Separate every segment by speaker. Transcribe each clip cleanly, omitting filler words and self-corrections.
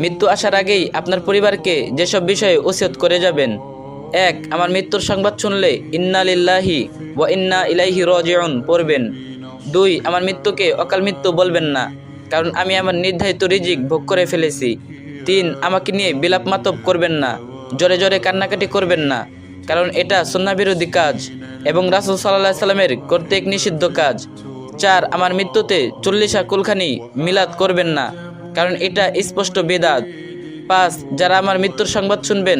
Speaker 1: মৃত্যু আসার আগেই আপনার পরিবারকে যেসব বিষয়ে ওসিয়ত করে যাবেন। 1. আমার মৃত্যুর সংবাদ শুনলে ইন্না লিল্লাহি ওয়া ইন্না ইলাইহি রাজিউন পড়বেন। 2. আমার মৃত্যুকে অকাল মৃত্যু বলবেন না, কারণ আমি আমার নির্ধারিত রিজিক ভোগ করে ফেলেছি। 3. আমাকে নিয়ে বিলাপ মাতব করবেন না, জোরে জোরে কান্নাকাটি করবেন না, কারণ এটা সুন্নাহ বিরোধী কাজ এবং রাসূল সাল্লাল্লাহু আলাইহি সাল্লামের কর্তৃক নিষিদ্ধ কাজ। 4. আমার মৃত্যুতে 40 কুলখানি মিলাদ করবেন না, কারণ এটা স্পষ্ট বিদআত। 5. যারা আমার মৃত্যুর সংবাদ শুনবেন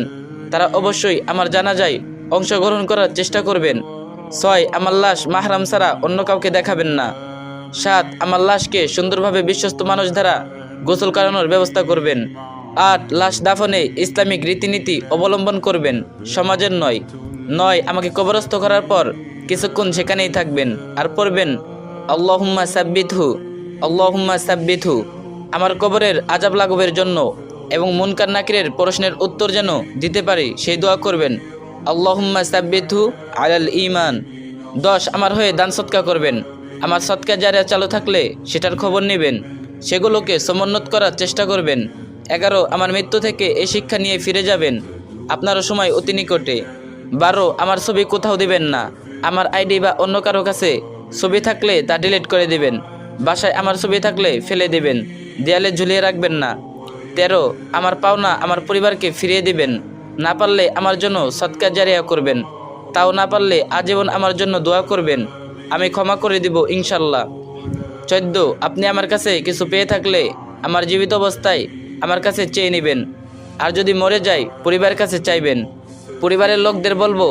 Speaker 1: তারা অবশ্যই আমার জানাজায় অংশগ্রহণ করার চেষ্টা করবেন। 6. আমার লাশ মাহরাম ছাড়া অন্য কাউকে দেখাবেন না। 7. আমার লাশকে সুন্দরভাবে বিশ্বস্ত মানুষ দ্বারা গোসল করানোর ব্যবস্থা করবেন। 8. লাশ দাফনে ইসলামিক রীতিনীতি অবলম্বন করবেন, সমাজের নয়। 9. আমাকে কবরস্থ করার পর কিছুক্ষণ সেখানেই থাকবেন আর পড়বেন আল্লাহুম্মা সাব্বিতহু, আল্লাহুম্মা সাব্বিতহু। আমার কবরের আযাব লাঘবের জন্য এবং মুনকার নাকিরের প্রশ্নের উত্তর যেন দিতে পারি সেই দোয়া করবেন, আল্লাহুম্মা সাব্বিতহু আলাল ঈমান। 10. আমার হয়ে দান সদকা করবেন। আমার সদকা জারিয়া চালু থাকলে সেটার খবর নেবেন, সেগুলোকে সমুন্নত করার চেষ্টা করবেন। 11. আমার মৃত্যু থেকে এই শিক্ষা নিয়ে ফিরে যাবেন, আপনারও সময় অতি নিকটে। 12. আমার ছবি কোথাও দিবেন না, আমার আইডি বা অন্য কারো কাছে ছবি থাকলে তা ডিলিট করে দিবেন। বাসায় আমার ছবি থাকলে ফেলে দিবেন, দেয়ালে ঝুলিয়ে রাখবেন না। 13. আমার পাওনা আমার পরিবারকে ফিরিয়ে দিবেন, না পারলে আমার জন্য সদকা জারিয়া করবেন, তাও না পারলে আজীবন আমার জন্য দোয়া করবেন, আমি ক্ষমা করে দিব ইনশাল্লাহ। 14. আপনি আমার কাছে কিছু পেয়ে থাকলে আমার জীবিত অবস্থায় আমার কাছে চেয়ে নেবেন, আর যদি মরে যাই পরিবারের কাছে চাইবেন। পরিবারের লোকদের বলবো